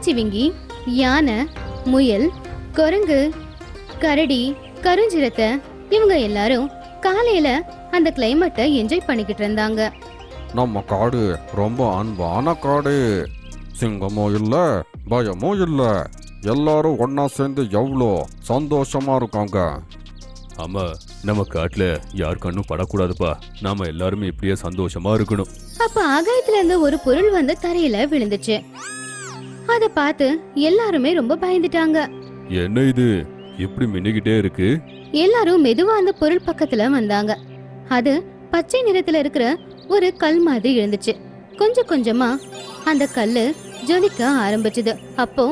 ஒட்டகச்சிவிங்கி, யானை, முயல், குரங்கு, கரடி, கருஞ்சிரத்தை இவங்க எல்லாரும் காலையில அந்த கிளைமேட்டை என்ஜாய் பண்ணிக்கிட்டு இருந்தாங்க. நம்ம காடு ரொம்ப அன்பான காடு. சிங்கமும் இல்ல, பயமும் இல்ல. எல்லாரும் ஒன்னா சேர்ந்து எவ்வளோ சந்தோஷமா இருக்காங்க. ஆமா, நம்ம காட்டுல யார் கண்ணும் படக்கூடாதுப்பா. நாம எல்லாருமே இப்படியே சந்தோஷமா இருக்கணும். அப்ப ஆகாயத்துல இருந்து ஒரு பொருள் வந்து தரையில விழுந்துச்சு. அத பார்த்து எல்லாருமே ரொம்ப பயந்துட்டாங்க. என்ன இது இப்படி மின்னிக்கிட்டே இருக்கு? எல்லாரும் மெதுவா அந்த பொருள் பக்கத்துல வந்தாங்க. அது பச்சை நிறத்துல இருக்கிற ஒரு கல் மாதிரி இருந்துச்சு. கொஞ்சம் கொஞ்சமா அந்த கல்லு ஜொலிக்க ஆரம்பிச்சது. அப்போ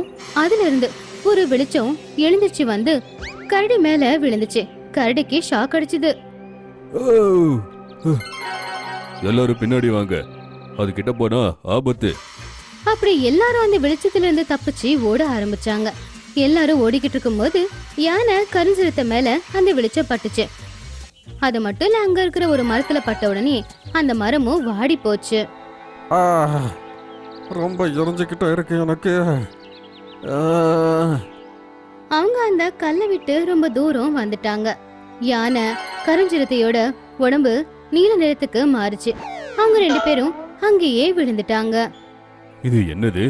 அதுல இருந்து ஒரு வெளிச்சம் எழுந்துச்சு வந்து கரடி மேல விழுந்துச்சு. கரடிக்கு ஷாக் அடிச்சுது. எல்லாரும் பின்னாடி வாங்க, அது கிட்ட போனா ஆபத்து. அப்படி எல்லாரும் அந்த வெளிச்சத்துல இருந்து தப்பிச்சு ஓட ஆரம்பிச்சாங்க. எல்லாரும் ஓடிக்கிட்டு இருக்கும் போது யானை கருஞ்சிரத்தை மேல அந்த வெளிச்சம் பட்டுச்சு. அது மட்டும் இல்ல, அங்க இருக்கிற ஒரு மரத்துல பட்ட உடனே அந்த மரமும் வாடி போச்சு. ரொம்ப எரிஞ்சுக்கிட்ட இருக்கு எனக்கு. அவங்க அந்த கல்லை விட்டு ரொம்ப தூரம் வந்துட்டாங்க. யானை கருஞ்சிரத்தையோட உடம்பு நீல நிறத்துக்கு மாறுச்சு. அவங்க 2 பேரும் அங்கேயே விழுந்துட்டாங்க. இது என்னது?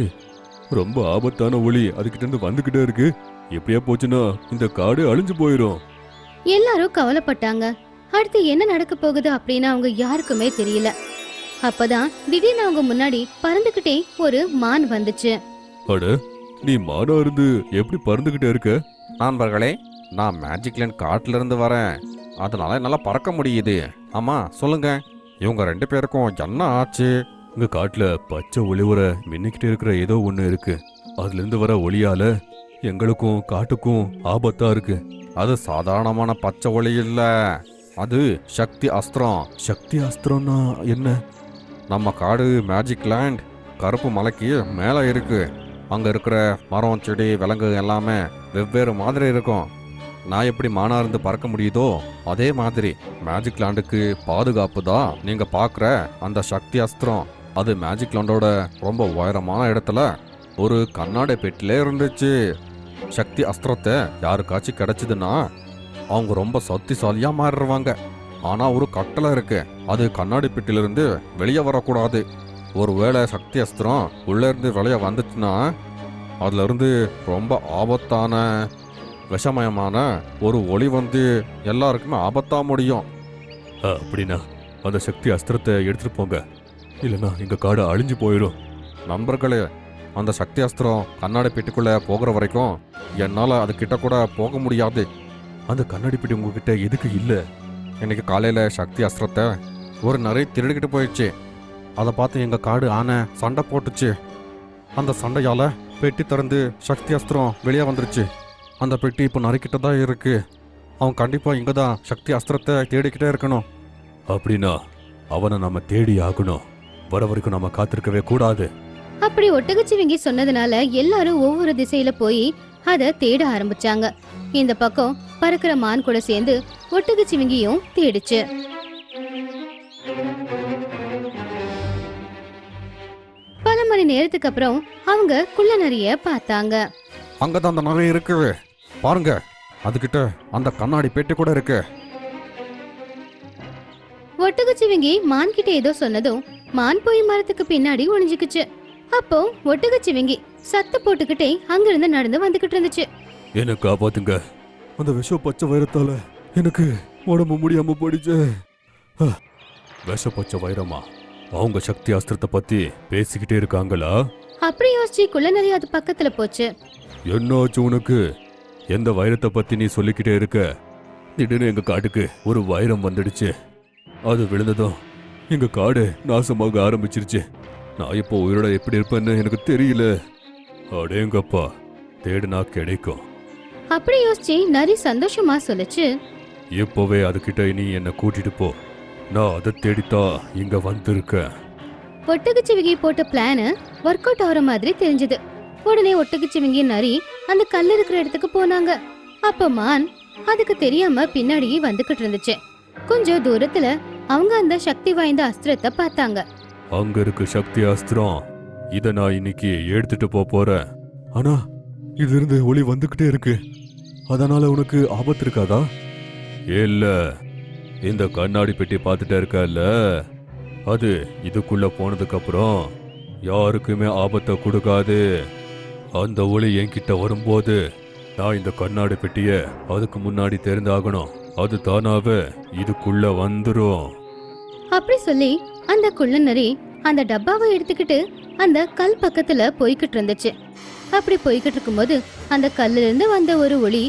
ரொம்ப ஆபத்தான ஒளி அதுகிட்ட இருந்து வந்துகிட்டே இருக்கு. எப்படியா போச்சுன்னா இந்த காடு அழிஞ்சு போயிரும். எல்லாரும் கவலைப்பட்டாங்க. அடுத்து என்ன நடக்க போகுது அப்படின்னு அவங்க யாருக்குமே தெரியல. அப்பதான் திடீர்னு அவங்க முன்னாடி பறந்துகிட்டே ஒரு மான் வந்துச்சு. அட, நீ மானா இருந்து எப்படி பறந்துகிட்டே இருக்க? நண்பர்களே, நான் மேஜிக் லேண்ட் காட்டுல இருந்து வரேன். அதனால என்னால பறக்க முடியுது. ஆமா, சொல்லுங்க, இவங்க 2 பேருக்கும் என்ன ஆச்சு? இங்க காட்டுல பச்சை ஒளிவர மின்னிக்கிட்டே இருக்கிற ஏதோ ஒண்ணு இருக்கு. அதுல இருந்து வர ஒளியால எங்களுக்கும் காட்டுக்கும் ஆபத்தா இருக்கு. அது சாதாரணமான பச்சை ஒளி இல்ல, அது சக்தி அஸ்திரம். சக்தி அஸ்திரம்னா என்ன? நம்ம காடு மேஜிக் லேண்ட் கருப்பு மலைக்கு மேலே இருக்கு. அங்கே இருக்கிற மரம், செடி, விலங்கு எல்லாமே வெவ்வேறு மாதிரி இருக்கும். நான் எப்படி மானா இருந்து பறக்க முடியுதோ அதே மாதிரி மேஜிக் லேண்டுக்கு பாதுகாப்பு தான் நீங்கள் பார்க்குற அந்த சக்தி அஸ்திரம். அது மேஜிக் லேண்டோட ரொம்ப உயரமான இடத்துல ஒரு கண்ணாடி பெட்டிலே இருந்துச்சு. சக்தி அஸ்திரத்தை யாருக்காச்சும் கிடைச்சதுன்னா அவங்க ரொம்ப சக்திசாலியாக மாறிடுவாங்க. ஆனால் ஒரு கட்டளை இருக்கு, அது கண்ணாடி பெட்டிலிருந்து வெளியே வரக்கூடாது. ஒருவேளை சக்தி அஸ்திரம் உள்ளே இருந்து வெளியே வந்துச்சுன்னா அதுல இருந்து ரொம்ப ஆபத்தான விஷமயமான ஒரு ஒளி வந்து எல்லாருக்குமே ஆபத்தா முடியும். அப்படின்னா அந்த சக்தி அஸ்திரத்தை எடுத்துட்டு போங்க, இல்லைன்னா எங்க காடு அழிஞ்சு போயிடும். நண்பர்களே, அந்த சக்தி அஸ்திரம் கண்ணாடி பெட்டிக்குள்ள போகிற வரைக்கும் என்னால் அது கிட்ட கூட போக முடியாது. அந்த கண்ணாடி பெட்டி உங்ககிட்ட எதுக்கு இல்லை? இன்னைக்கு காலையில் சக்தி அஸ்திரத்தை ஒரு நிறைய திருடிக்கிட்டு போயிடுச்சு. அதை பார்த்து எங்கள் காடு ஆனை சண்டை போட்டுச்சு. அந்த சண்டையால் பெட்டி திறந்து சக்தி அஸ்திரம் வெளியே வந்துருச்சு. அந்த பெட்டி இப்போ நறுக்கிட்ட தான் இருக்கு. அவன் கண்டிப்பாக இங்கே தான் சக்தி அஸ்திரத்தை தேடிக்கிட்டே இருக்கணும். அப்படின்னா அவனை நம்ம தேடி ஆகணும். வர வரைக்கும் நம்ம காத்திருக்கவே கூடாது. அப்படி ஒட்டகச்சிவிங்கி சொன்னதுனால எல்லாரும் ஒவ்வொரு திசையில போய் அத தேட ஆரம்பிச்சாங்க. இந்த பக்கம் பறக்கிற மான் கூட சேர்ந்து ஒட்டகச்சிவிங்கியும் தேடிச்சு. பல மணி நேரத்துக்கு அப்புறம் அவங்க குள்ள நரிய பார்த்தாங்க. அங்கதான் அந்த நகை இருக்கு பாருங்க. அதுகிட்ட அந்த கண்ணாடி பெட்டி கூட இருக்கு. ஒட்டகச்சிவிங்கி மான் கிட்ட ஏதோ சொன்னதும் மான் போய் மரத்துக்கு பின்னாடி ஒளிஞ்சுக்குச்சு. அப்போ ஒட்டகச்சிவிங்கி சத்த போட்டுக்கிட்டே அங்கிருந்து நடந்து வந்துகிட்டு இருந்துச்சு. என்ன காப்பாத்துங்க, அந்த விஷ பச்சை வைரத்தால எனக்கு உடம்பு முடியாம போயிடுச்சு. விஷ பச்சை வைரமா? அவங்க சக்தி அஸ்திரத்தை பத்தி பேசிக்கிட்டே இருக்காங்களா? அப்படி யோசிச்சு குள்ள நரி அது பக்கத்துல போச்சு. என்னாச்சு உனக்கு? எந்த வைரத்தை பத்தி நீ சொல்லிக்கிட்டே இருக்க? திடீர்னு எங்க காட்டுக்கு ஒரு வைரம் வந்துடுச்சு. அது விழுந்ததும் எங்க காடு நாசமாக ஆரம்பிச்சிருச்சு. நான் இப்போ உயிரோட எப்படி இருப்பேன்னு எனக்கு தெரியல. அடேங்கப்பா, தேடுனா கிடைக்கும். அப்படி யோசிச்சு நரி சந்தோஷமா சொல்லுச்சு. இப்போவே அதுகிட்ட நீ என்ன கூட்டிட்டு போ. நான் அதை தேடித்தான் இங்க வந்திருக்கேன். ஒட்டகச்சிவிங்கி போட்ட பிளான் ஒர்க் அவுட் ஆகிற மாதிரி தெரிஞ்சது. உடனே ஒட்டகச்சிவிங்கி நரி அந்த கல் இருக்கிற இடத்துக்கு போனாங்க. அப்ப மான் அதுக்கு தெரியாம பின்னாடியே வந்துகிட்டு இருந்துச்சு. கொஞ்சம் தூரத்துல அவங்க அந்த சக்தி வாய்ந்த அஸ்திரத்தை பார்த்தாங்க. அங்க இருக்கு சக்தி அஸ்திரம். இத நான் இன்னைக்கு எடுத்துட்டு போறேன். ஆனா இதுல இருந்து ஒளி வந்துகிட்டே இருக்கு. அதனால உனக்கு ஆபத்து இருக்காதா? இல்ல, இந்த கண்ணாடி பெட்டி பார்த்துட்டே இருக்கல, அது இதுக்குள்ள போனதுக்கு அப்புறம் யாருக்குமே ஆபத்தை கொடுக்காது. அந்த ஒளி என்கிட்ட வரும்போது நான் இந்த கண்ணாடி பெட்டிய அதுக்கு முன்னாடி தெரிந்தாகணும். அது தானாவே இதுக்குள்ள வந்துரும். அப்படி சொல்லி அந்த குள்ள நரி அந்த டப்பாவை எடுத்துக்கிட்டு அந்த கல் பக்கத்துல போய்கிட்டு இருந்துச்சு. அப்படி போய்கிட்டு இருக்கும்போது அந்த கல்லுல இருந்து வந்த ஒரு ஒளி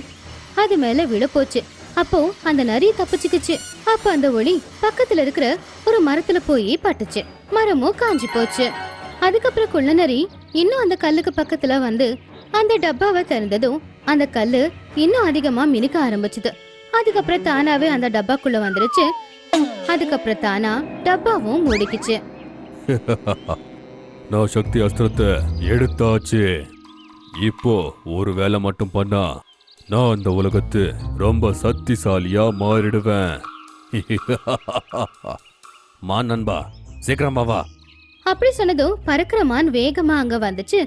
அது மேல விழ போச்சு. அப்போ அந்த நரி தப்பிச்சுக்குச்சு. அப்ப அந்த ஒளி பக்கத்துல இருக்கிற ஒரு மரத்துல போய் பட்டுச்சு. மரமும் காஞ்சி போச்சு. அதுக்கப்புறம் குள்ள நரி இன்னும் அந்த கல்லுக்கு பக்கத்துல வந்து அந்த டப்பாவை திறந்ததும் அந்த கல்லு இன்னும் அதிகமா மினுக்க ஆரம்பிச்சுது. அதுக்கப்புறம் தானாவே அந்த டப்பாக்குள்ள வந்துருச்சு. அதுக்கப்புறம் தானா டப்பாவும் மூடிக்குச்சு. நான் சக்தி அஸ்திரத்தை எடுத்தாச்சு. இப்போ ஒரு வேலை மட்டும் பண்ணா நான் அந்த உலகத்து ரொம்ப சக்திசாலியா மாறிடுவேன். மான் நண்பா, சீக்கிரமா வா. அப்படி சொன்னதும் பறக்கிற மான் வேகமா அங்க வந்துச்சு.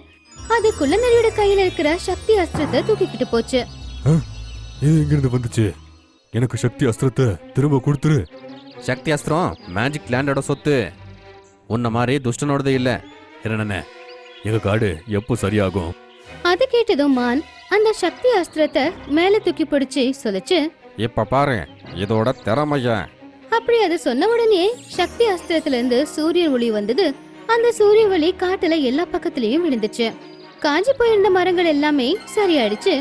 அது குள்ள நரியோட கையில இருக்கிற சக்தி அஸ்திரத்தை தூக்கிக்கிட்டு போச்சு. இது எங்கிருந்து வந்துச்சு? எனக்கு சக்தி அஸ்திரத்தை திரும்ப கொடுத்துரு. சக்தி அஸ்திரம் மேஜிக் லேண்டோட சொத்து. உன்ன மாதிரி துஷ்டனோடது இல்ல. என்னண்ணே, எங்க காடு எப்போ சரியாகும்? அது கேட்டதும் மான் அந்த சக்தி அஸ்திரத்தை மேல தூக்கி பிடிச்சு சொல்லுச்சு. இப்ப பாரு இதோட திறமைய. அப்படி அது சொன்ன உடனே சக்தி அஸ்திரத்துல இருந்து சூரிய ஒளி வந்தது. அந்த சூரிய ஒளி காட்டுல எல்லா பக்கத்துலயும் விழுந்துச்சு. காஞ்சி போயிருந்த மரங்கள் எல்லாமே சரியாயிடுச்சு.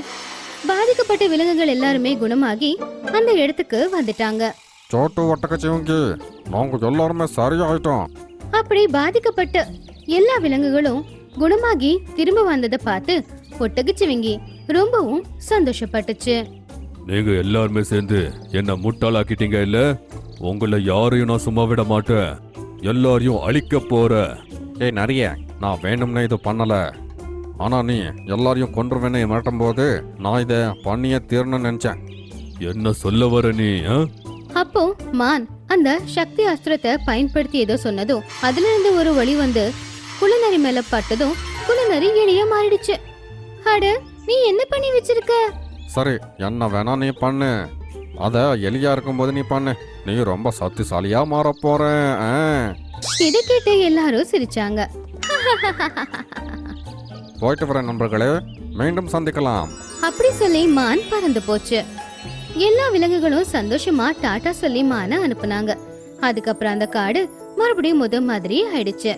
பாதிக்கப்பட்ட விலங்குகள் எல்லாருமே குணமாகி அந்த இடத்துக்கு வந்துட்டாங்க. சோட்டு ஒட்டக்கச்சிவங்கி, நாங்க எல்லாருமே சரியாயிட்டோம். அப்படி பாதிக்கப்பட்ட எல்லா விலங்குகளும் குணமாகி திரும்ப வந்ததை பார்த்து ஒட்டகச்சிவிங்கி ரொம்பவும் சந்தோஷப்பட்டுச்சு. நீங்க எல்லாருமே சேர்ந்து என்ன முட்டாளாக்கிட்டீங்க இல்ல? உங்களை யாரையும் நான் சும்மா விட மாட்டேன். எல்லாரையும் அழிக்க போற. ஏய் நரிய, நான் வேணும்னே இது பண்ணல. ஆனா நீ எல்லாரையும் கொன்றுவேன்னு மிரட்டும் போது நான் இதை பண்ணியே தீரணும்னு நினைச்சேன். என்ன சொல்ல வர நீ? அப்போ மான் அந்த சக்தி அஸ்திரத்தை பயன்படுத்தி ஏதோ சொன்னதும் அதுல இருந்து ஒரு ஒளி வந்து குள்ளநரி மேல பட்டதும் குள்ளநரி எலியா மாறிடுச்சு. அட, நீ என்ன பண்ணி வச்சிருக்க? சரி, என்ன வேணா நீ பண்ணு. அத எலியா இருக்கும்போது நீ பண்ணு. நீ ரொம்ப சக்திசாலியா மாற போற. இதை கேட்டு எல்லாரும் சிரிச்சாங்க. போயிட்டு வர நண்பர்களே, மீண்டும் சந்திக்கலாம். அப்படி சொல்லி மான் பறந்து போச்சு. எல்லா விலங்குகளும் சந்தோஷமா டாடா சொல்லி மான அனுப்புனாங்க. அதுக்கப்புறம் அந்த காடு மறுபடியும் முத மாதிரி ஆயிடுச்சு.